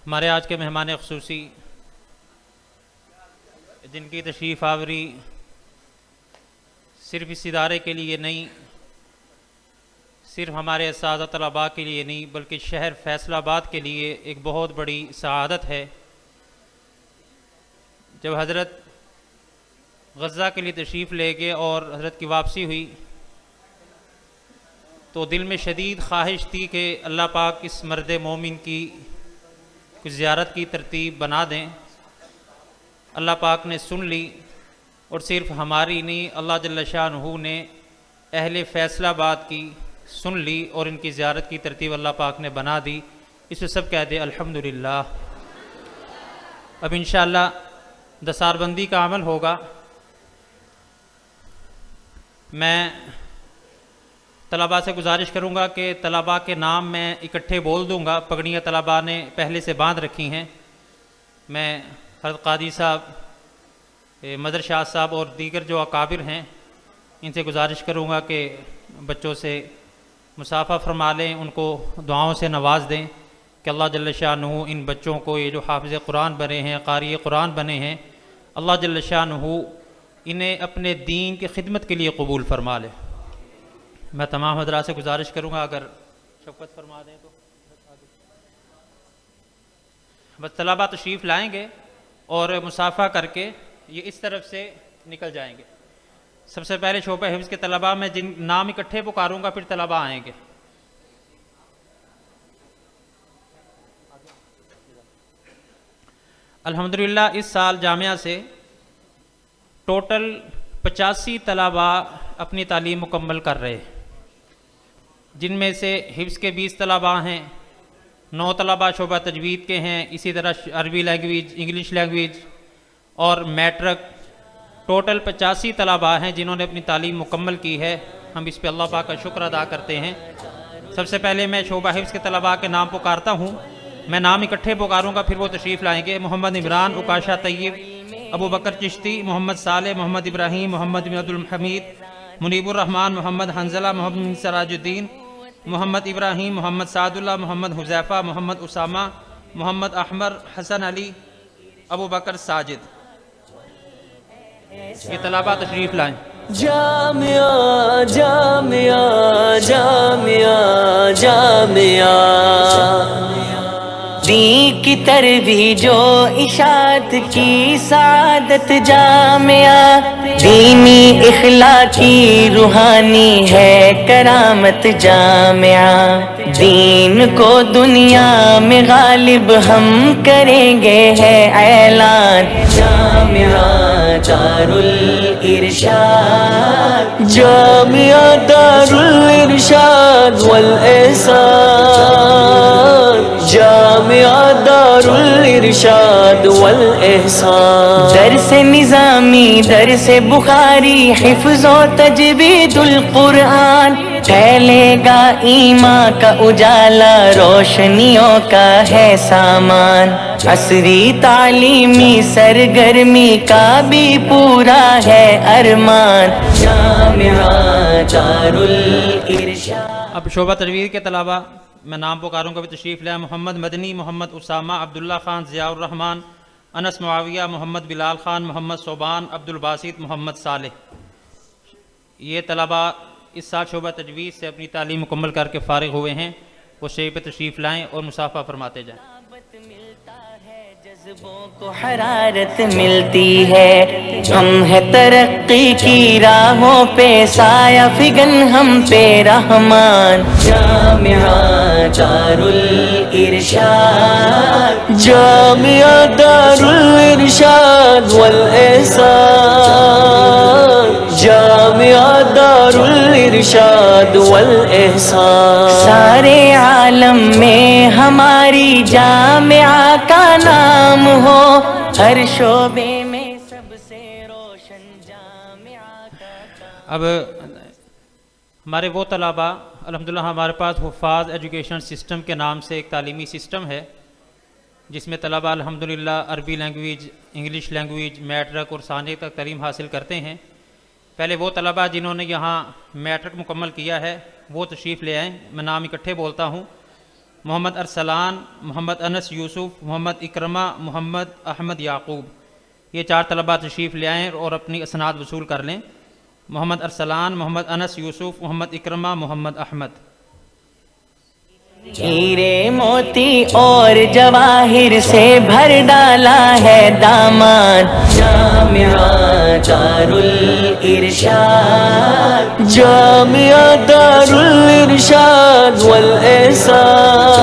ہمارے آج کے مہمان خصوصی جن کی تشریف آوری صرف اس ادارے کے لیے نہیں، صرف ہمارے اساتذہ طلباء کے لیے نہیں، بلکہ شہر فیصل آباد کے لیے ایک بہت بڑی سعادت ہے۔ جب حضرت غزہ کے لیے تشریف لے گئے اور حضرت کی واپسی ہوئی تو دل میں شدید خواہش تھی کہ اللہ پاک اس مرد مومن کی کچھ زیارت کی ترتیب بنا دیں۔ اللہ پاک نے سن لی، اور صرف ہماری نہیں، اللہ جل شانہ نے اہل فیصل آباد کی سن لی اور ان کی زیارت کی ترتیب اللہ پاک نے بنا دی۔ اس میں سب کہہ دیں الحمدللہ۔ اب انشاءاللہ دستار بندی کا عمل ہوگا۔ میں طلباء سے گزارش کروں گا کہ طلباء کے نام میں اکٹھے بول دوں گا۔ پگڑیاں طلباء نے پہلے سے باندھ رکھی ہیں۔ میں حضرت قادری صاحب، مدر شاہ صاحب اور دیگر جو اکابر ہیں ان سے گزارش کروں گا کہ بچوں سے مصافحہ فرما لیں، ان کو دعاؤں سے نواز دیں کہ اللہ جل شانہ ان بچوں کو، یہ جو حافظ قرآن بنے ہیں، قاری قرآن بنے ہیں، اللہ جل شانہ انہیں اپنے دین کی خدمت کے لیے قبول فرما لے۔ میں تمام حضرات سے گزارش کروں گا اگر شفقت فرما دیں تو بس طلباء تشریف لائیں گے اور مصافحہ کر کے یہ اس طرف سے نکل جائیں گے۔ سب سے پہلے شعبہ حفظ کے طلباء میں جن نام اکٹھے پکاروں گا، پھر طلباء آئیں گے۔ الحمدللہ اس سال جامعہ سے ٹوٹل 85 طلباء اپنی تعلیم مکمل کر رہے ہیں، جن میں سے حفظ کے 20 طلباء ہیں، 9 طلباء شعبہ تجوید کے ہیں، اسی طرح عربی لینگویج، انگلش لینگویج اور میٹرک۔ ٹوٹل 85 طلباء ہیں جنہوں نے اپنی تعلیم مکمل کی ہے۔ ہم اس پہ اللہ پاک کا شکر ادا کرتے ہیں۔ سب سے پہلے میں شعبہ حفظ کے طلباء کے نام پکارتا ہوں۔ میں نام اکٹھے پکاروں گا، پھر وہ تشریف لائیں گے۔ محمد عمران، عکاشہ طیب، ابو بکر چشتی، محمد صالح، محمد ابراہیم، محمد بن عبدالحمید، منیب الرحمن، محمد حنزلہ، محمد بن سراج الدین، محمد ابراہیم، محمد سعد اللہ، محمد حذیفہ، محمد اسامہ، محمد احمر، حسن علی، ابو بکر ساجد۔ یہ طلباء تشریف لائیں۔ جامعہ جامعہ جامعہ جامعہ دین کی ترویج و اشاعت کی سعادت جامعہ، دینی اخلاقی روحانی ہے کرامت جامعہ، دین کو دنیا میں غالب ہم کریں گے ہے اعلان۔ جامعہ دار الارشاد، جامعہ دار الارشاد والاحسان، جامعہ دار الارشاد والاحسان۔ درس نظامی، درس بخاری، حفظ و تجوید القرآن، پھیلے گا ایمان کا اجالا، روشنیوں کا ہے سامان، عصری تعلیمی سرگرمی کا بھی پورا ہے ارمان۔ جامعہ دار الارشاد۔ اب شعبہ تجوید کے طلباء میں نام پکاروں گا، بھی تشریف لائیں۔ محمد مدنی، محمد اسامہ، عبداللہ خان، ضیاء الرحمن، انس معاویہ، محمد بلال خان، محمد صوبان، عبدالباسط، محمد صالح۔ یہ طلباء اس سال شعبہ تجوید سے اپنی تعلیم مکمل کر کے فارغ ہوئے ہیں، وہ شیخ پہ تشریف لائیں اور مصافحہ فرماتے جائیں۔ جذبوں کو حرارت ملتی ہے، ہم ہے ترقی کی راہوں پہ سایہ فگن ہم پہ رحمان۔ جامعہ دار الارشاد، جامعہ دار الارشاد والاحسان، جامعہ دار الارشاد والاحسان۔ سارے عالم میں ہماری جامعہ کا نام ہو، ہر شعبے میں سب سے روشن جامعہ کا کام۔ اب ہمارے وہ طلباء، الحمدللہ ہمارے پاس حفاظ ایجوکیشن سسٹم کے نام سے ایک تعلیمی سسٹم ہے، جس میں طلباء الحمدللہ عربی لینگویج، انگلش لینگویج، میٹرک اور ثانوی تک تعلیم حاصل کرتے ہیں۔ پہلے وہ طلباء جنہوں نے یہاں میٹرک مکمل کیا ہے وہ تشریف لے آئیں۔ میں نام اکٹھے بولتا ہوں۔ محمد ارسلان، محمد انس یوسف، محمد اکرمہ، محمد احمد یعقوب، یہ 4 طلباء تشریف لے آئیں اور اپنی اسناد وصول کر لیں۔ محمد ارسلان، محمد انس یوسف، محمد اکرمہ، محمد احمد۔ ہیرے موتی اور جواہر سے بھر ڈالا ہے دامان، جامعہ دارالارشاد، جامعہ دارالارشاد والاحسان،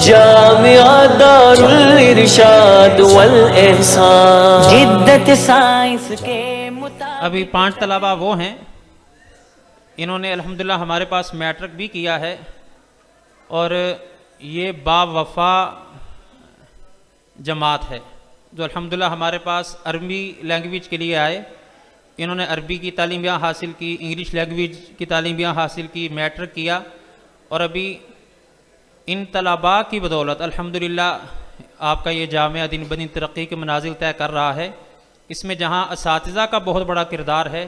جامعہ دارالارشاد والاحسان، جدت سائنس کے مطابق۔ ابھی 5 طلباء وہ ہیں، انہوں نے الحمدللہ ہمارے پاس میٹرک بھی کیا ہے، اور یہ با وفا جماعت ہے جو الحمدللہ ہمارے پاس عربی لینگویج کے لیے آئے۔ انہوں نے عربی کی تعلیم یہاں حاصل کی، انگلش لینگویج کی تعلیم یہاں حاصل کی، میٹرک کیا، اور ابھی ان طلباء کی بدولت الحمدللہ آپ کا یہ جامعہ دن بدن ترقی کے منازل طے کر رہا ہے۔ اس میں جہاں اساتذہ کا بہت بڑا کردار ہے،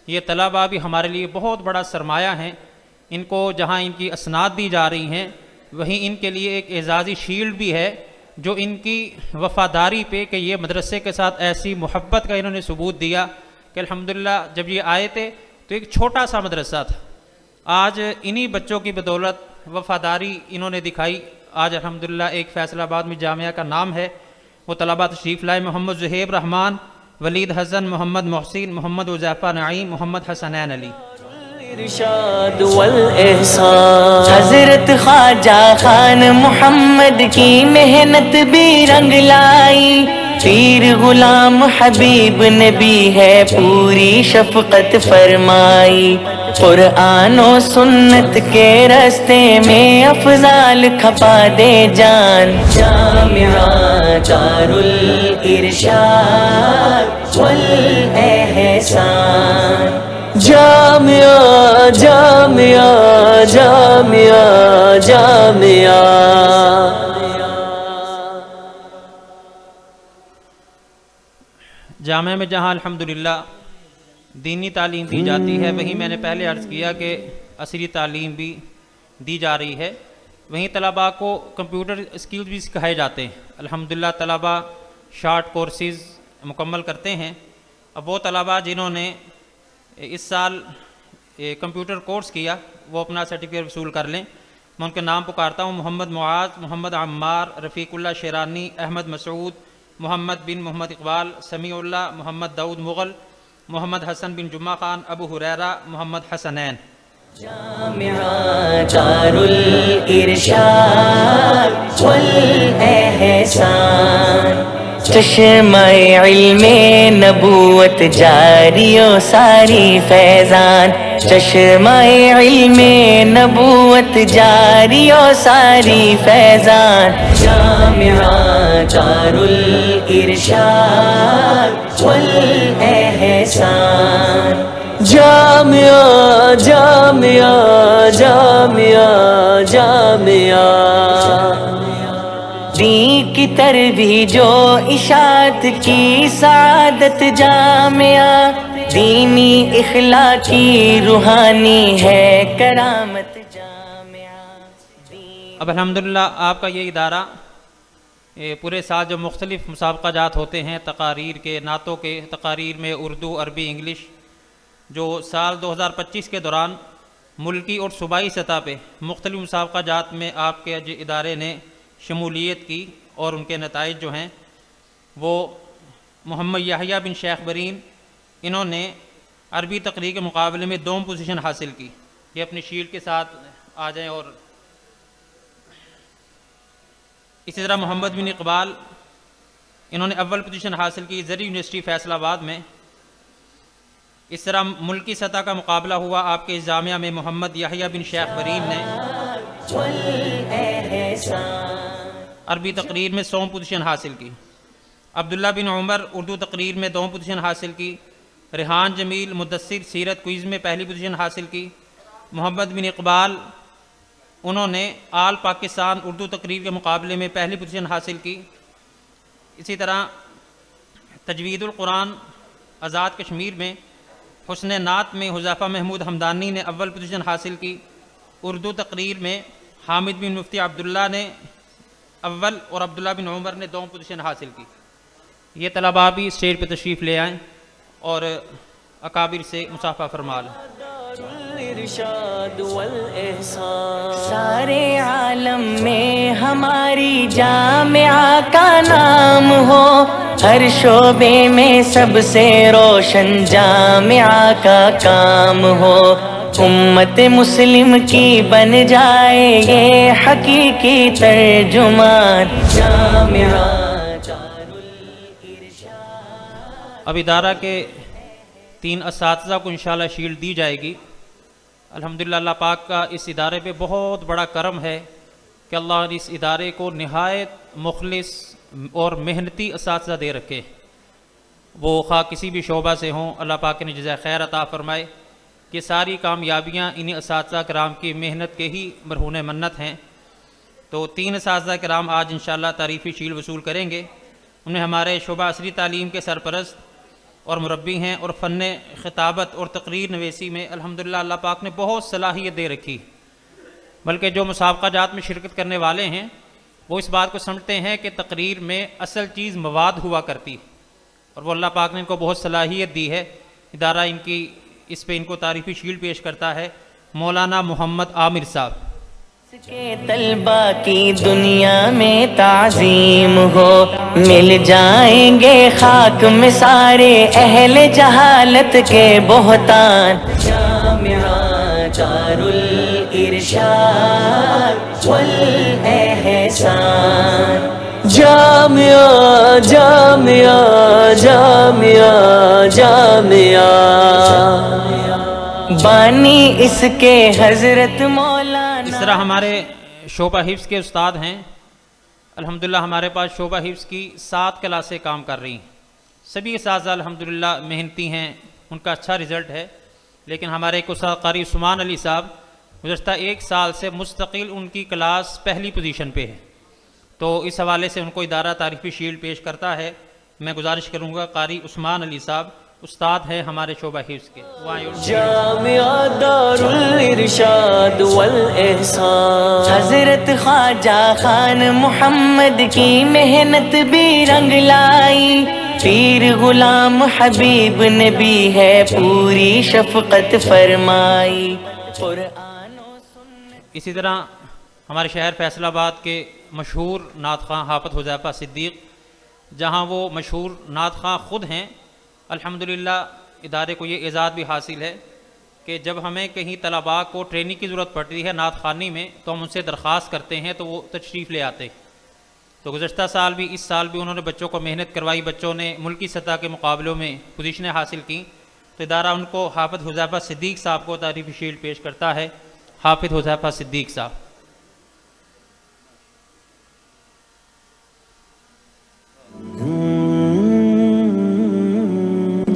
یہ طلباء بھی ہمارے لیے بہت بڑا سرمایہ ہیں۔ ان کو جہاں ان کی اسناد دی جا رہی ہیں، وہیں ان کے لیے ایک اعزازی شیلڈ بھی ہے جو ان کی وفاداری پہ کہ یہ مدرسے کے ساتھ ایسی محبت کا انہوں نے ثبوت دیا کہ الحمدللہ جب یہ آئے تھے تو ایک چھوٹا سا مدرسہ تھا، آج انہی بچوں کی بدولت وفاداری انہوں نے دکھائی، آج الحمدللہ ایک فیصل آباد میں جامعہ کا نام ہے۔ وہ طلباء تشریف لائے، محمد زہیب رحمان، ولید حسن، محمد محسن، محمد حذیفہ نعیم، محمد حسنین علی۔ ارشاد والاحسان، حضرت خواجہ خان محمد کی محنت بھی رنگ لائی، پیر غلام حبیب نبی ہے پوری شفقت فرمائی، قرآن و سنت کے راستے میں افضال کھپا دے جان، جامعہ دارالارشاد والاحسان، جامعہ جامعہ جامعہ جامعہ۔ جامعہ میں جہاں الحمدللہ دینی تعلیم دی جاتی ہے، وہیں میں نے پہلے عرض کیا کہ عصری تعلیم بھی دی جا رہی ہے، وہیں طلباء کو کمپیوٹر اسکلز بھی سکھائے جاتے ہیں۔ الحمدللہ طلباء شارٹ کورسز مکمل کرتے ہیں۔ اب وہ طلباء جنہوں نے اس سال کمپیوٹر کورس کیا وہ اپنا سرٹیفکیٹ وصول کر لیں۔ میں ان کے نام پکارتا ہوں: محمد معاذ، محمد عمار، رفیق اللہ شیرانی، احمد مسعود، محمد بن محمد اقبال، سمیع اللہ، محمد داؤد مغل، محمد حسن بن جمعہ خان، ابو ہریرہ، محمد حسنین۔ جامعہ دارالارشاد والاحسان، چشمہ علم نبوت جاری و ساری فیضان، چشمہ علم نبوت جاری و ساری فیضان، جامعہ دارالارشاد والاحسان، جامعہ جامعہ جامعہ جامعہ، دین کی ترویج و اشاعت کی سعادت جامعہ، دینی اخلاقی روحانی ہے کرامت جامعہ۔ اب الحمدللہ آپ کا یہ ادارہ پورے سال جو مختلف مسابقہ جات ہوتے ہیں، تقاریر کے، نعتوں کے، تقاریر میں اردو، عربی، انگلش، جو سال 2025 کے دوران ملکی اور صوبائی سطح پہ مختلف مسابقہ جات میں آپ کے ادارے نے شمولیت کی، اور ان کے نتائج جو ہیں وہ محمد یحییٰ بن شیخ برین، انہوں نے عربی تقریر کے مقابلے میں 2 پوزیشن حاصل کی۔ یہ اپنی شیلڈ کے ساتھ آ جائیں۔ اور اسی طرح محمد بن اقبال، انہوں نے اول پوزیشن حاصل کی زرعی یونیورسٹی فیصل آباد میں۔ اس طرح ملکی سطح کا مقابلہ ہوا آپ کے جامعہ میں محمد یحییٰ بن شیخ برین نے عربی تقریر میں 100 پوزیشن حاصل کی۔ عبداللہ بن عمر اردو تقریر میں 2 پوزیشن حاصل کی۔ ریحان جمیل مدثر سیرت کوئز میں پہلی پوزیشن حاصل کی۔ محمد بن اقبال، انہوں نے آل پاکستان اردو تقریر کے مقابلے میں پہلی پوزیشن حاصل کی۔ اسی طرح تجوید القرآن آزاد کشمیر میں حسن نعت میں حذیفہ محمود حمدانی نے اول پوزیشن حاصل کی۔ اردو تقریر میں حامد بن مفتی عبداللہ نے اول اور عبداللہ بن عمر نے دوم پوزیشن حاصل کی۔ یہ طلباء بھی اسٹیج پہ تشریف لے آئیں اور اکابر سے مصافحہ فرما لیں۔ الارشاد والاحسان، سارے عالم میں ہماری جامعہ کا نام ہو، ہر شعبے میں سب سے روشن جامعہ کا کام ہو، امت مسلم کی بن جائے یہ حقیقی ترجمان جامعہ دار الارشاد۔ اب ادارہ کے 3 اساتذہ کو انشاءاللہ شیلڈ دی جائے گی۔ الحمدللہ اللہ پاک کا اس ادارے پہ بہت بڑا کرم ہے کہ اللہ نے اس ادارے کو نہایت مخلص اور محنتی اساتذہ دے رکھے، وہ خواہ کسی بھی شعبہ سے ہوں، اللہ پاک نے جزائے خیر عطا فرمائے کہ ساری کامیابیاں انہی اساتذہ کرام کی محنت کے ہی مرہون منت ہیں۔ تو 3 اساتذہ کرام آج انشاءاللہ تعریفی شیل وصول کریں گے۔ ان میں ہمارے شعبہ عصری تعلیم کے سرپرست اور مربی ہیں، اور فن خطابت اور تقریر نویسی میں الحمدللہ اللہ پاک نے بہت صلاحیت دے رکھی، بلکہ جو مسابقہ جات میں شرکت کرنے والے ہیں وہ اس بات کو سمجھتے ہیں کہ تقریر میں اصل چیز مواد ہوا کرتی، اور وہ اللہ پاک نے ان کو بہت صلاحیت دی ہے۔ ادارہ ان کی اس پہ ان کو تعریفی شیلڈ پیش کرتا ہے مولانا محمد عامر صاحب۔ کے طلبہ کی دنیا میں تعظیم ہو، مل جائیں گے خاک میں سارے اہل جہالت کے بہتان، جامعہ دار الارشاد والاحسان، جامعہ جامعہ جامعہ جامعہ، بانی اس کے حضرت مولانا۔ اس طرح ہمارے شعبہ حفظ کے استاد ہیں، الحمدللہ ہمارے پاس شعبہ حفظ کی 7 کلاسیں کام کر رہی ہیں، سبھی اساتذہ الحمدللہ محنتی ہیں، ان کا اچھا رزلٹ ہے، لیکن ہمارے ایک استاد قاری عثمان علی صاحب گزشتہ 1 سال سے مستقل ان کی کلاس پہلی پوزیشن پہ ہے، تو اس حوالے سے ان کو ادارہ تعریفی شیلڈ پیش کرتا ہے۔ میں گزارش کروں گا قاری عثمان علی صاحب استاد ہیں ہمارے شعبہ حفظ کے۔ جامعہ دار الارشاد والاحسان، حضرت خواجہ خان محمد کی محنت بھی رنگ لائی، پیر غلام حبیب نبی ہے پوری شفقت فرمائی، قرآن و سنت۔ اسی طرح ہمارے شہر فیصل آباد کے مشہور نعت خواں حافظ حذیفہ صدیق، جہاں وہ مشہور نعت خواں خود ہیں، الحمدللہ ادارے کو یہ اعزاز بھی حاصل ہے کہ جب ہمیں کہیں طلباء کو ٹریننگ کی ضرورت پڑتی ہے نعت خوانی میں تو ہم ان سے درخواست کرتے ہیں تو وہ تشریف لے آتے۔ تو گزشتہ سال بھی اس سال بھی انہوں نے بچوں کو محنت کروائی، بچوں نے ملکی سطح کے مقابلوں میں پوزیشنیں حاصل کیں، تو ادارہ ان کو حافظ حذیفہ صدیق صاحب کو تعریفی شیلڈ پیش کرتا ہے۔ حافظ حذیفہ صدیق صاحب۔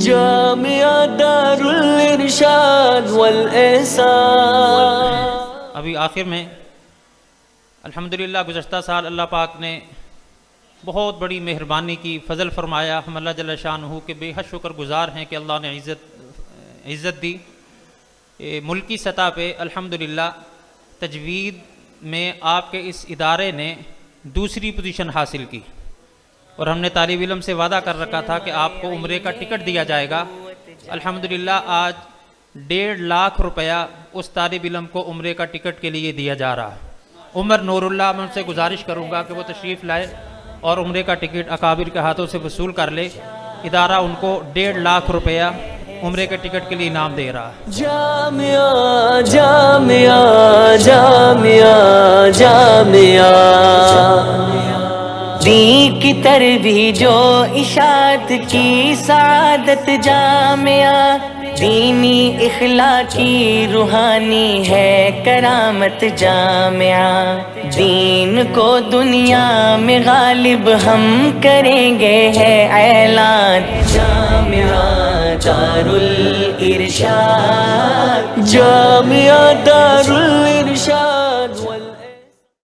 جامعہ دار الارشاد والاحسان۔ ابھی آخر میں الحمدللہ گزشتہ سال اللہ پاک نے بہت بڑی مہربانی کی، فضل فرمایا، ہم اللہ جل شانہ کے بے حد شکر گزار ہیں کہ اللہ نے عزت دی۔ ملکی سطح پہ الحمدللہ تجوید میں آپ کے اس ادارے نے 2ری پوزیشن حاصل کی، اور ہم نے طالب علم سے وعدہ کر رکھا تھا کہ آپ کو عمرے کا ٹکٹ دیا جائے گا۔ الحمدللہ آج 1.5 لاکھ روپیہ اس طالب علم کو عمرے کا ٹکٹ کے لیے دیا جا رہا ہے۔ عمر نور اللہ، میں ان سے گزارش کروں گا کہ وہ تشریف لائے اور عمرے کا ٹکٹ اکابر کے ہاتھوں سے وصول کر لے۔ ادارہ ان کو 1.5 لاکھ روپیہ عمرے کے ٹکٹ کے لیے انعام دے رہا ہے۔ جامعہ جامعہ جامعہ جامعہ، دین کی ترویج و اشاعت کی سعادت جامعہ، دینی اخلاقی روحانی ہے کرامت جامعہ، دین کو دنیا میں غالب ہم کریں گے ہے اعلان، جامعہ دار الارشاد، جامعہ دار الارشاد۔